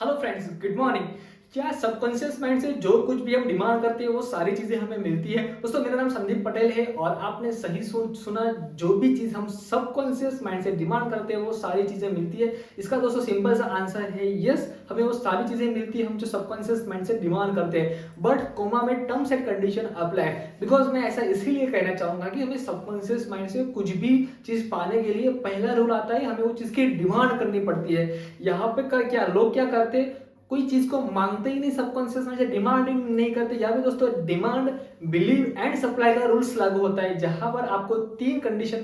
Hello friends, good morning. क्या subconscious mind से जो कुछ भी हम डिमांड करते हैं वो सारी चीजें हमें मिलती है? दोस्तों, मेरा नाम संदीप पटेल है और आपने सही सुना। जो भी चीज हम सबकॉन्शियस माइंड से डिमांड करते हैं वो सारी चीजें मिलती है। इसका दोस्तों सिंपल सा आंसर है यस, हमें वो सारी चीजें मिलती है हम जो सबकॉन्शियस माइंड से डिमांड करते हैं। बट कोमा में terms and condition apply, because मैं ऐसा इसीलिए कहना चाहूंगा कि हमें सबकॉन्शियस माइंड से कुछ भी चीज पाने के लिए पहला रूल आता है, हमें वो चीज की डिमांड करनी पड़ती है। यहाँ पे क्या लोग क्या करते हैं, कोई चीज को मांगते ही नहीं, सबकॉन्शियस माइंड से डिमांडिंग नहीं करते। यहाँ पे दोस्तों डिमांड, बिलीव एंड सप्लाई का रूल्स लागू होता है, जहां पर आपको तीन कंडीशन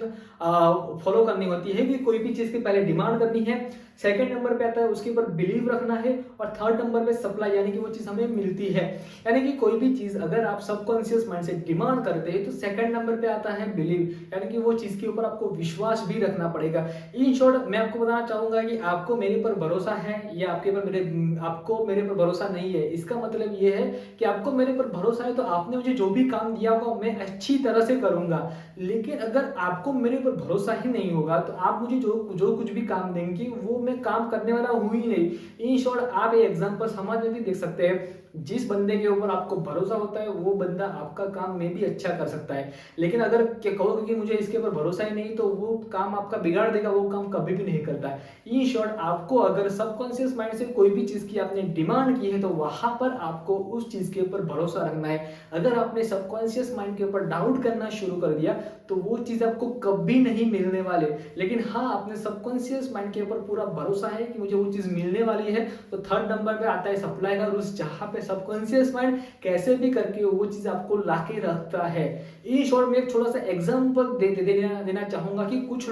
फॉलो करनी होती है कि कोई भी चीज की पहले डिमांड करनी है, सेकंड नंबर पे आता है उसके ऊपर बिलीव रखना है, और थर्ड नंबर पे सप्लाई, यानी कि वो चीज हमें मिलती है। यानी कि कोई भी चीज अगर आप सबकॉन्शियस माइंड से डिमांड करते हैं तो सेकंड नंबर पे आता है बिलीव, यानी कि वो चीज के ऊपर आपको विश्वास भी रखना पड़ेगा। इन शॉर्ट मैं आपको बताना चाहूंगा कि आपको मेरे पर भरोसा है या आपको मेरे पर भरोसा नहीं है। इसका मतलब ये है कि आपको मेरे पर भरोसा है तो आपने मुझे जो भी काम दिया होगा मैं अच्छी तरह से करूंगा। लेकिन अगर आपको मेरे पर भरोसा ही नहीं होगा तो आप मुझे जो जो कुछ भी काम देंगे वो मैं काम करने वाला हूं ही नहीं। इन शॉर्ट आप ये एग्जांपल समाज में भी देख सकते हैं। जिस बंदे के ऊपर आपको भरोसा होता है वो बंदा आपका काम में भी अच्छा कर सकता है, लेकिन अगर कहोगे कि मुझे इसके ऊपर भरोसा ही नहीं तो वो काम आपका बिगाड़ देगा, वो काम कभी भी नहीं करता है। इन शॉर्ट आपको अगर सबकॉन्शियस माइंड से कोई भी चीज की आपने डिमांड की है तो वहां पर आपको उस चीज के ऊपर भरोसा रखना है। अगर आपने सबकॉन्शियस माइंड के ऊपर डाउट करना शुरू कर दिया तो वो चीज आपको कभी नहीं मिलने वाले। लेकिन हाँ, आपने सबकॉन्शियस माइंड के ऊपर पूरा भरोसा है कि मुझे वो चीज मिलने वाली है, तो थर्ड नंबर पे आता है सप्लाई का रूल्स, जहां पे सबकॉन्शियस माइंड कैसे भी करके वो चीज आपको लाके रखता है। इन शॉर्ट में एक छोटा सा एग्जांपल देना चाहूंगा कि कुछ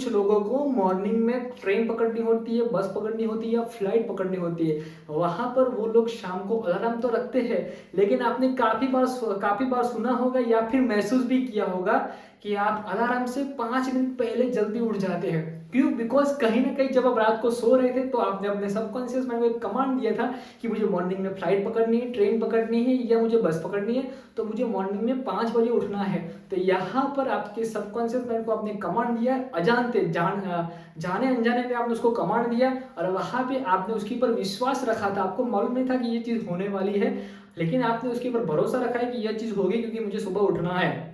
लोगों को मॉर्निंग में ट्रेन पकड़नी होती है, बस पकड़नी होती है या फ्लाइट पकड़नी होती है। वहां पर वो लोग शाम को अलार्म तो रखते हैं, लेकिन आपने काफी बार सुना होगा या फिर महसूस भी किया होगा कि आप अलार्म से 5 मिनट पहले जल्दी उठ जाते हैं। क्यों? बिकॉज कहीं ना कहीं जब आप रात को सो रहे थे तो आपने अपने सबकॉन्शियस माइंड को एक कमांड दिया था कि मुझे मॉर्निंग में फ्लाइट पकड़नी है, ट्रेन पकड़नी है या मुझे बस पकड़नी है, तो मुझे मॉर्निंग में 5 बजे उठना है। तो यहाँ पर आपके सबकॉन्शियस माइंड को आपने कमांड दिया, जाने अनजाने में आपने उसको कमांड दिया, और वहां पे आपने उसके ऊपर विश्वास रखा था। आपको मालूम नहीं था कि ये चीज होने वाली है, लेकिन आपने उसके ऊपर भरोसा रखा है कि यह चीज होगी क्योंकि मुझे सुबह उठना है।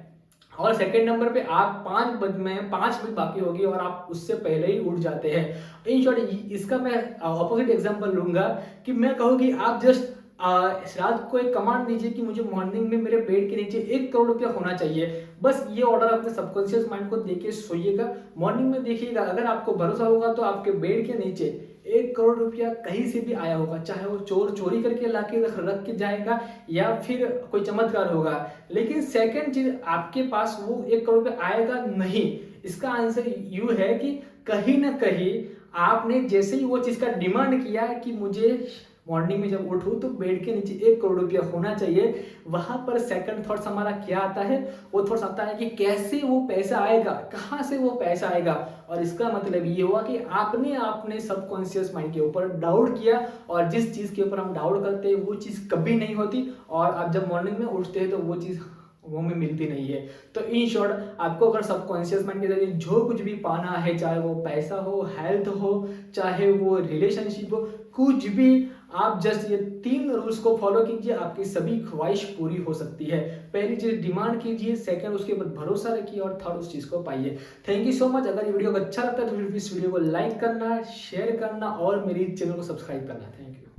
और सेकंड नंबर पे आप 5 मिनट बाकी होगी और आप उससे पहले ही उठ जाते हैं। इन शॉर्ट इसका मैं ऑपोजिट एग्जांपल लूंगा कि मैं कहूँ कि आप जस्ट रात को एक कमांड दीजिए कि मुझे मॉर्निंग में मेरे बेड के नीचे 1 करोड़ रुपया होना चाहिए। बस ये ऑर्डर अपने सबकॉन्शियस माइंड को देके सोइएगा। मॉर्निंग में देखिएगा, अगर आपको भरोसा होगा तो आपके बेड के नीचे 1 करोड़ रुपया कहीं से भी आया होगा, चाहे वो चोर चोरी करके लाके रख के जाएगा या फिर कोई चमत्कार होगा। लेकिन सेकंड चीज, आपके पास वो 1 करोड़ रुपया आएगा नहीं। इसका आंसर यू है कि कहीं ना कहीं आपने जैसे ही वो चीज का डिमांड किया कि मुझे मॉर्निंग में जब उठूं तो बेड के नीचे 1 करोड़ रुपया होना चाहिए, वहां पर सेकंड थॉट्स हमारा क्या आता है? वो थॉट्स आता है कि कैसे वो पैसा आएगा, कहां से वो पैसा आएगा। और इसका मतलब ये हुआ कि आपने सबकॉन्शियस माइंड के ऊपर डाउट किया, और जिस चीज के ऊपर हम डाउट करते हैं वो चीज कभी नहीं होती, और आप जब मॉर्निंग में उठते हैं तो वो चीज वो में मिलती नहीं है। तो इन शॉर्ट आपको अगर सबकॉन्शियस माइंड के जरिए जो कुछ भी पाना है, चाहे वो पैसा हो, हेल्थ हो, चाहे वो रिलेशनशिप हो, कुछ भी, आप जस्ट ये 3 रूल्स को फॉलो कीजिए, आपकी सभी ख्वाहिश पूरी हो सकती है। पहली चीज डिमांड कीजिए, सेकंड उसके ऊपर भरोसा रखिए, और थर्ड उस चीज को पाइए। Thank you so much. अगर ये वीडियो को अच्छा लगता है तो इस वीडियो को लाइक करना, शेयर करना और मेरी चैनल को सब्सक्राइब करना। Thank you.